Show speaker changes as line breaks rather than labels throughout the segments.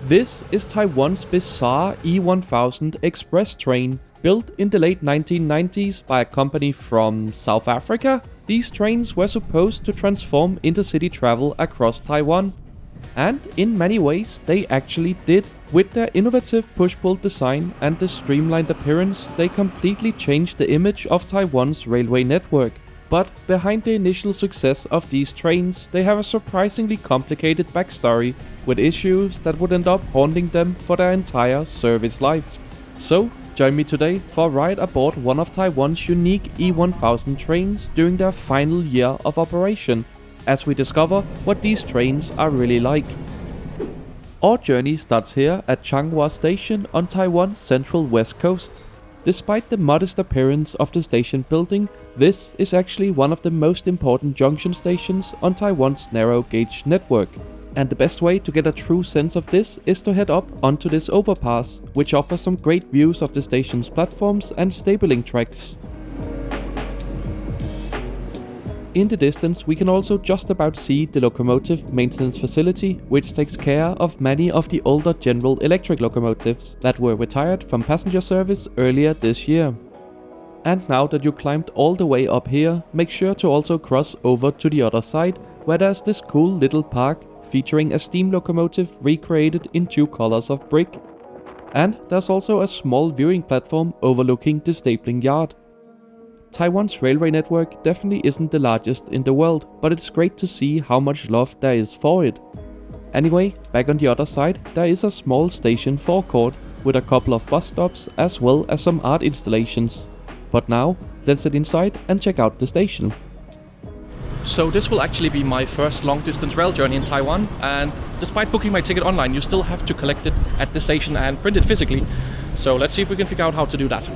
This is Taiwan's bizarre E1000 express train, built in the late 1990s by a company from South Africa. These trains were supposed to transform intercity travel across Taiwan. And in many ways they actually did. With their innovative push-pull design and the streamlined appearance, they completely changed the image of Taiwan's railway network. But behind the initial success of these trains, they have a surprisingly complicated backstory, with issues that would end up haunting them for their entire service life. So, join me today for a ride aboard one of Taiwan's unique E1000 trains during their final year of operation, as we discover what these trains are really like. Our journey starts here at Changhua station on Taiwan's central west coast. Despite the modest appearance of the station building, this is actually one of the most important junction stations on Taiwan's narrow gauge network. And the best way to get a true sense of this is to head up onto this overpass, which offers some great views of the station's platforms and stabling tracks. In the distance we can also just about see the locomotive maintenance facility, which takes care of many of the older General Electric locomotives that were retired from passenger service earlier this year. And now that you climbed all the way up here, make sure to also cross over to the other side, where there's this cool little park featuring a steam locomotive recreated in 2 colors of brick. And there's also a small viewing platform overlooking the stapling yard. Taiwan's railway network definitely isn't the largest in the world, but it's great to see how much love there is for it. Anyway, back on the other side there is a small station forecourt with a couple of bus stops as well as some art installations. But now, let's head inside and check out the station.
So this will actually be my first long distance rail journey in Taiwan, and despite booking my ticket online, you still have to collect it at the station and print it physically. So let's see if we can figure out how to do that.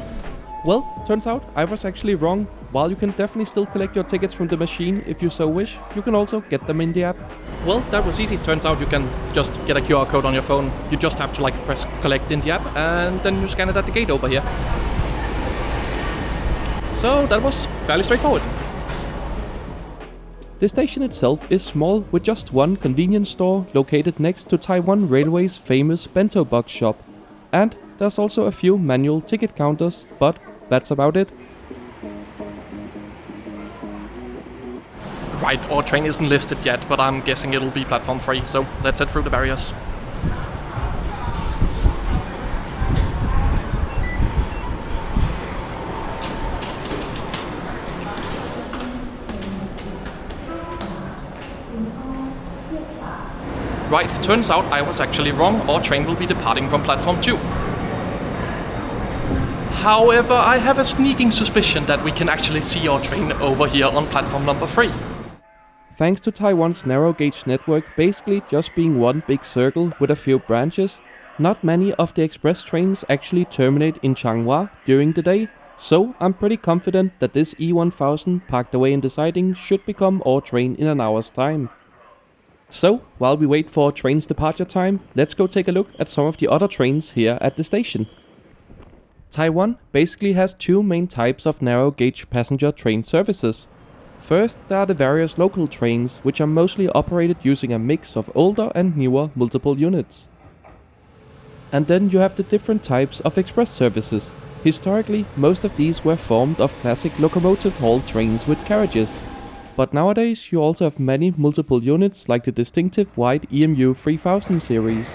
Well, turns out I was actually wrong. While you can definitely still collect your tickets from the machine if you so wish, you can also get them in the app.
Well, that was easy. Turns out you can just get a QR code on your phone. You just have to press collect in the app, and then you scan it at the gate over here. So that was fairly straightforward.
The station itself is small, with just one convenience store located next to Taiwan Railway's famous bento box shop. And there's also a few manual ticket counters, but that's about it.
Right, our train isn't listed yet, but I'm guessing it'll be platform free, so let's head through the barriers. Right, turns out I was actually wrong. Our train will be departing from platform 2. However, I have a sneaking suspicion that we can actually see our train over here on platform number 3.
Thanks to Taiwan's narrow gauge network basically just being one big circle with a few branches, not many of the express trains actually terminate in Changhua during the day, so I'm pretty confident that this E1000 parked away in the siding should become our train in an hour's time. So, while we wait for our train's departure time, let's go take a look at some of the other trains here at the station. Taiwan basically has 2 main types of narrow gauge passenger train services. First, there are the various local trains, which are mostly operated using a mix of older and newer multiple units. And then you have the different types of express services. Historically, most of these were formed of classic locomotive haul trains with carriages. But nowadays you also have many multiple units like the distinctive white EMU 3000 series.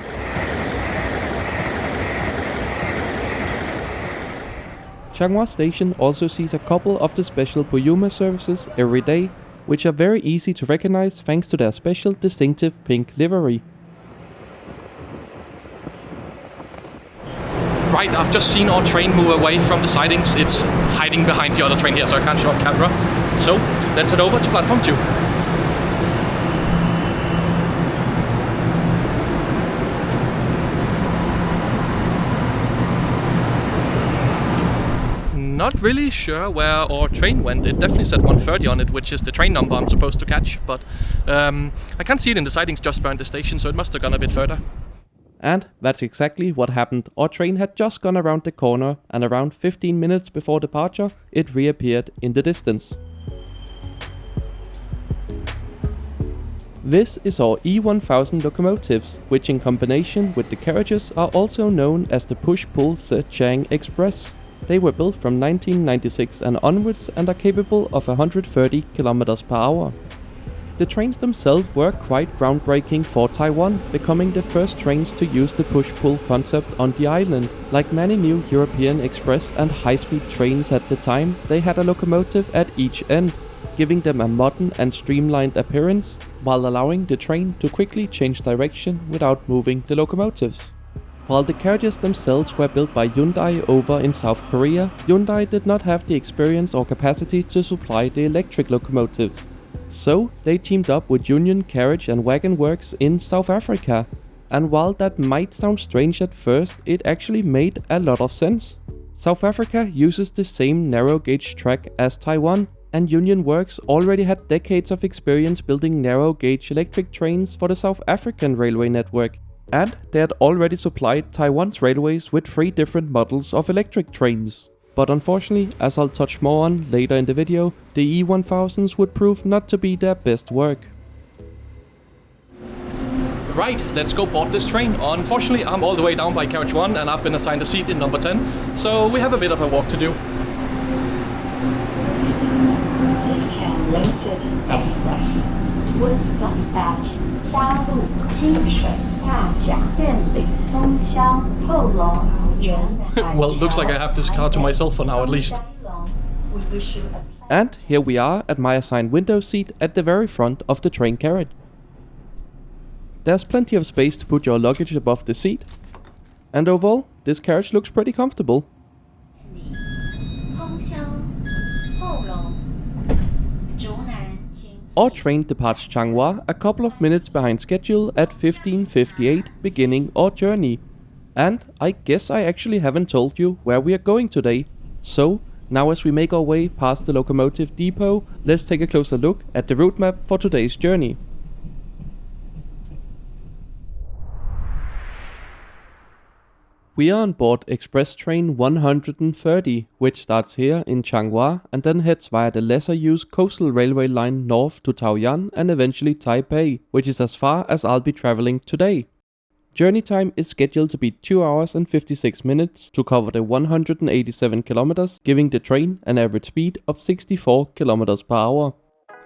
Changhua Station also sees a couple of the special Puyuma services every day, which are very easy to recognize thanks to their special distinctive pink livery.
Right, I've just seen our train move away from the sidings. It's hiding behind the other train here, so I can't show on camera. So, let's head over to platform 2. Not really sure where our train went. It definitely said 130 on it, which is the train number I'm supposed to catch, but I can't see it in the sidings just behind the station, so it must have gone a bit further.
And that's exactly what happened. Our train had just gone around the corner, and around 15 minutes before departure, it reappeared in the distance. This is our E1000 locomotives, which in combination with the carriages are also known as the push-pull Tze-Chiang Express. They were built from 1996 and onwards and are capable of 130 km per hour. The trains themselves were quite groundbreaking for Taiwan, becoming the first trains to use the push-pull concept on the island. Like many new European express and high-speed trains at the time, they had a locomotive at each end, giving them a modern and streamlined appearance, while allowing the train to quickly change direction without moving the locomotives. While the carriages themselves were built by Hyundai over in South Korea, Hyundai did not have the experience or capacity to supply the electric locomotives. So they teamed up with Union Carriage and Wagon Works in South Africa. And while that might sound strange at first, it actually made a lot of sense. South Africa uses the same narrow gauge track as Taiwan, and Union Works already had decades of experience building narrow gauge electric trains for the South African railway network. And they had already supplied Taiwan's railways with 3 different models of electric trains. But unfortunately, as I'll touch more on later in the video, the E1000s would prove not to be their best work.
Right, let's go board this train. Unfortunately, I'm all the way down by carriage 1 and I've been assigned a seat in number 10, so we have a bit of a walk to do.
Tze-Chiang Limited Express will stop at Dadu, Hsinchu,
Well, looks like I have this car to myself for now at least.
And here we are at my assigned window seat at the very front of the train carriage. There's plenty of space to put your luggage above the seat, and overall, this carriage looks pretty comfortable. Our train departs Changhua a couple of minutes behind schedule at 15:58, beginning our journey. And I guess I actually haven't told you where we are going today. So, now as we make our way past the locomotive depot, let's take a closer look at the route map for today's journey. We are on board express train 130, which starts here in Changhua and then heads via the lesser used coastal railway line north to Taoyuan and eventually Taipei, which is as far as I'll be traveling today. Journey time is scheduled to be 2 hours and 56 minutes to cover the 187 kilometers, giving the train an average speed of 64 kilometers per hour.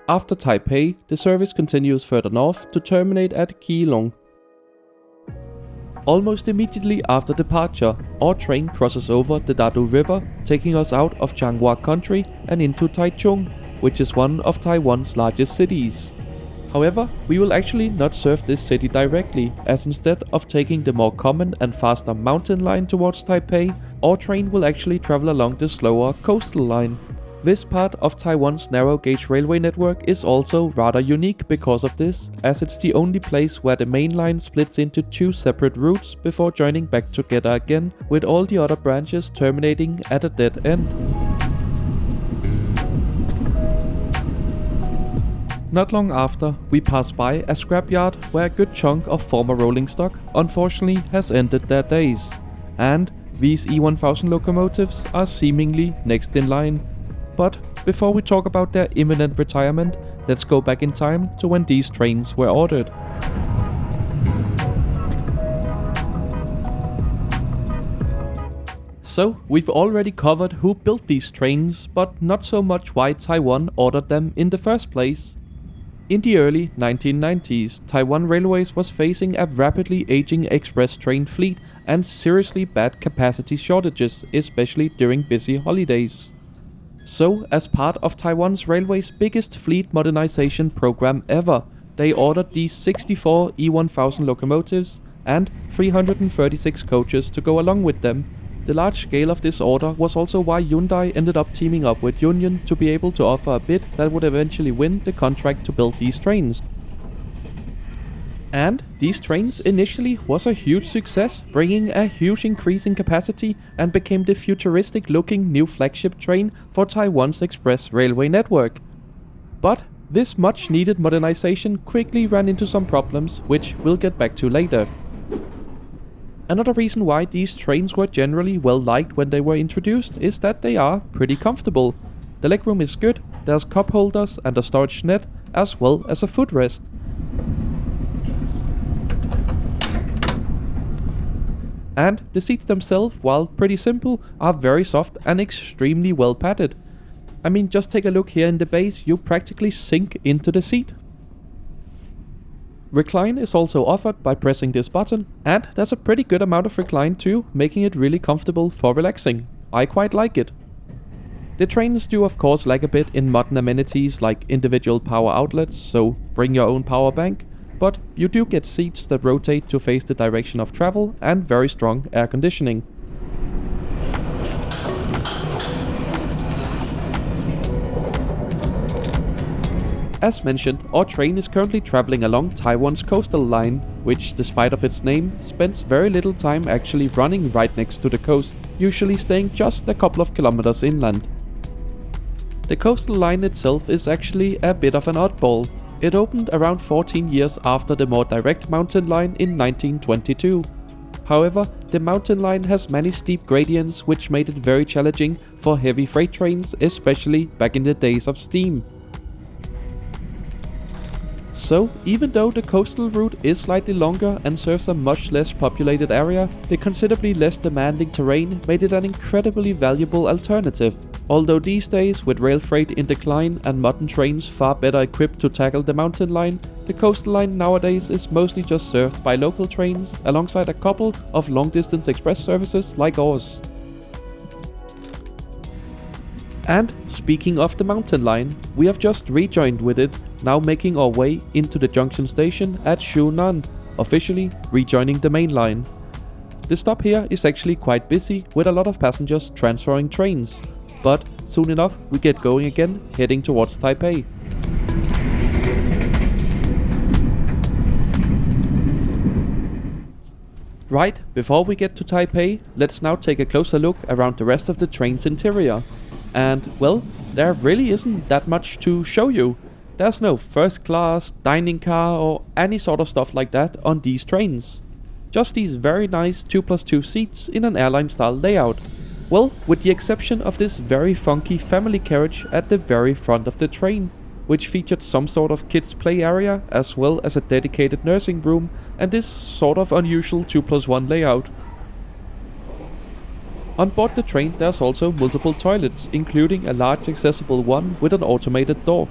After Taipei, the service continues further north to terminate at Keelung. Almost immediately after departure, our train crosses over the Dadu river, taking us out of Changhua country and into Taichung, which is one of Taiwan's largest cities. However, we will actually not serve this city directly, as instead of taking the more common and faster mountain line towards Taipei, our train will actually travel along the slower coastal line. This part of Taiwan's narrow gauge railway network is also rather unique because of this, as it's the only place where the main line splits into 2 separate routes before joining back together again, with all the other branches terminating at a dead end. Not long after, we pass by a scrapyard where a good chunk of former rolling stock unfortunately has ended their days. And these E1000 locomotives are seemingly next in line. But before we talk about their imminent retirement, let's go back in time to when these trains were ordered. So, we've already covered who built these trains, but not so much why Taiwan ordered them in the first place. In the early 1990s, Taiwan Railways was facing a rapidly aging express train fleet and seriously bad capacity shortages, especially during busy holidays. So, as part of Taiwan's railway's biggest fleet modernization program ever, they ordered these 64 E1000 locomotives and 336 coaches to go along with them. The large scale of this order was also why Hyundai ended up teaming up with Union to be able to offer a bid that would eventually win the contract to build these trains. And these trains initially was a huge success, bringing a huge increase in capacity and became the futuristic looking new flagship train for Taiwan's express railway network. But this much needed modernization quickly ran into some problems, which we'll get back to later. Another reason why these trains were generally well liked when they were introduced is that they are pretty comfortable. The legroom is good, there's cup holders and a storage net, as well as a footrest. And the seats themselves, while pretty simple, are very soft and extremely well padded. I mean, just take a look here in the base, you practically sink into the seat. Recline is also offered by pressing this button, and there's a pretty good amount of recline too, making it really comfortable for relaxing. I quite like it. The trains do of course lag a bit in modern amenities like individual power outlets, so bring your own power bank, but you do get seats that rotate to face the direction of travel and very strong air conditioning. As mentioned, our train is currently traveling along Taiwan's coastal line, which, despite of its name, spends very little time actually running right next to the coast, usually staying just a couple of kilometers inland. The coastal line itself is actually a bit of an oddball. It opened around 14 years after the more direct mountain line in 1922. However, the mountain line has many steep gradients which made it very challenging for heavy freight trains, especially back in the days of steam. So, even though the coastal route is slightly longer and serves a much less populated area, the considerably less demanding terrain made it an incredibly valuable alternative. Although these days, with rail freight in decline and modern trains far better equipped to tackle the mountain line, the coastal line nowadays is mostly just served by local trains alongside a couple of long-distance express services like ours. And speaking of the mountain line, we have just rejoined with it, now making our way into the junction station at Zhunan, officially rejoining the main line. The stop here is actually quite busy with a lot of passengers transferring trains, but soon enough we get going again, heading towards Taipei. Right, before we get to Taipei, let's now take a closer look around the rest of the train's interior. And, well, there really isn't that much to show you. There's no first class, dining car or any sort of stuff like that on these trains. Just these very nice 2+2 seats in an airline style layout. Well, with the exception of this very funky family carriage at the very front of the train, which featured some sort of kids play area as well as a dedicated nursing room and this sort of unusual 2+1 layout. On board the train there's also multiple toilets, including a large accessible one with an automated door.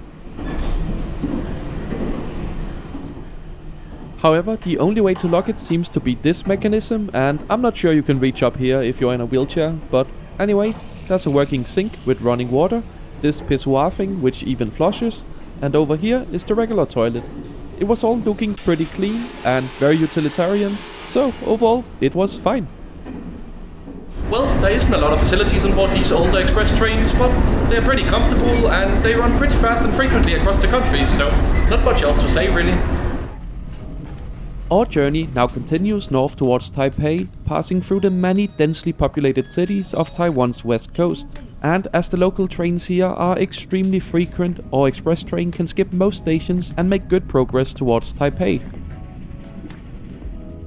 However, the only way to lock it seems to be this mechanism, and I'm not sure you can reach up here if you're in a wheelchair, but anyway, there's a working sink with running water, this pissoir thing which even flushes, and over here is the regular toilet. It was all looking pretty clean and very utilitarian, so overall it was fine.
Well, there isn't a lot of facilities on board these older express trains, but they're pretty comfortable and they run pretty fast and frequently across the country, so not much else to say really.
Our journey now continues north towards Taipei, passing through the many densely populated cities of Taiwan's west coast. And as the local trains here are extremely frequent, our express train can skip most stations and make good progress towards Taipei.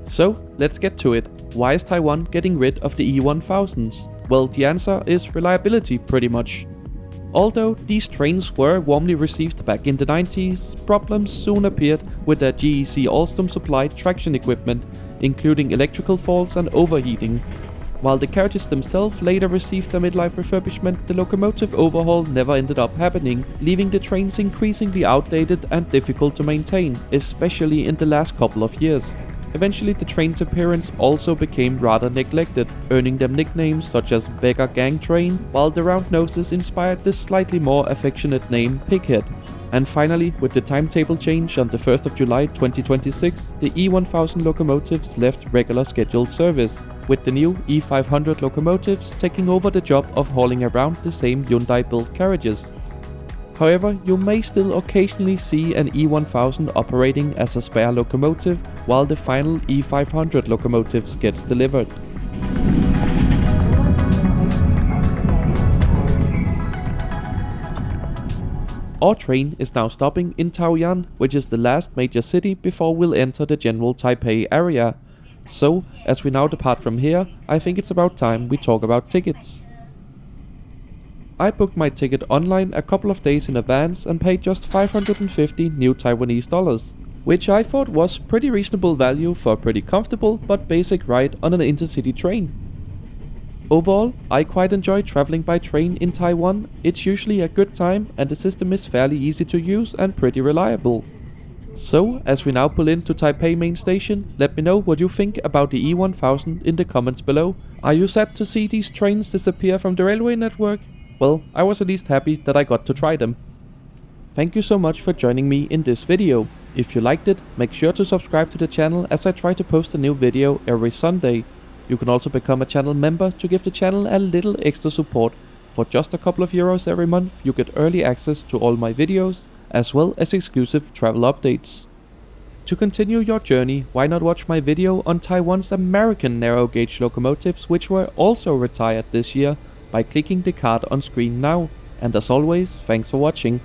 So, let's get to it. Why is Taiwan getting rid of the E1000s? Well, the answer is reliability, pretty much. Although these trains were warmly received back in the 90s, problems soon appeared with their GEC Alstom supplied traction equipment, including electrical faults and overheating. While the carriages themselves later received a midlife refurbishment, the locomotive overhaul never ended up happening, leaving the trains increasingly outdated and difficult to maintain, especially in the last couple of years. Eventually the train's appearance also became rather neglected, earning them nicknames such as Beggar Gang Train, while the round noses inspired the slightly more affectionate name Pighead. And finally, with the timetable change on the 1st of July 2026, the E1000 locomotives left regular scheduled service, with the new E500 locomotives taking over the job of hauling around the same Hyundai-built carriages. However, you may still occasionally see an E1000 operating as a spare locomotive while the final E500 locomotives gets delivered. Our train is now stopping in Taoyuan, which is the last major city before we'll enter the general Taipei area. So, as we now depart from here, I think it's about time we talk about tickets. I booked my ticket online a couple of days in advance and paid just 550 new Taiwanese dollars. which I thought was pretty reasonable value for a pretty comfortable but basic ride on an intercity train. Overall, I quite enjoy traveling by train in Taiwan. It's usually a good time and the system is fairly easy to use and pretty reliable. So, as we now pull into Taipei main station, let me know what you think about the E1000 in the comments below. Are you sad to see these trains disappear from the railway network? Well, I was at least happy that I got to try them. Thank you so much for joining me in this video. If you liked it, make sure to subscribe to the channel as I try to post a new video every Sunday. You can also become a channel member to give the channel a little extra support. For just a couple of euros every month, you get early access to all my videos, as well as exclusive travel updates. To continue your journey, why not watch my video on Taiwan's American narrow gauge locomotives, which were also retired this year, by clicking the card on screen now. And as always, thanks for watching.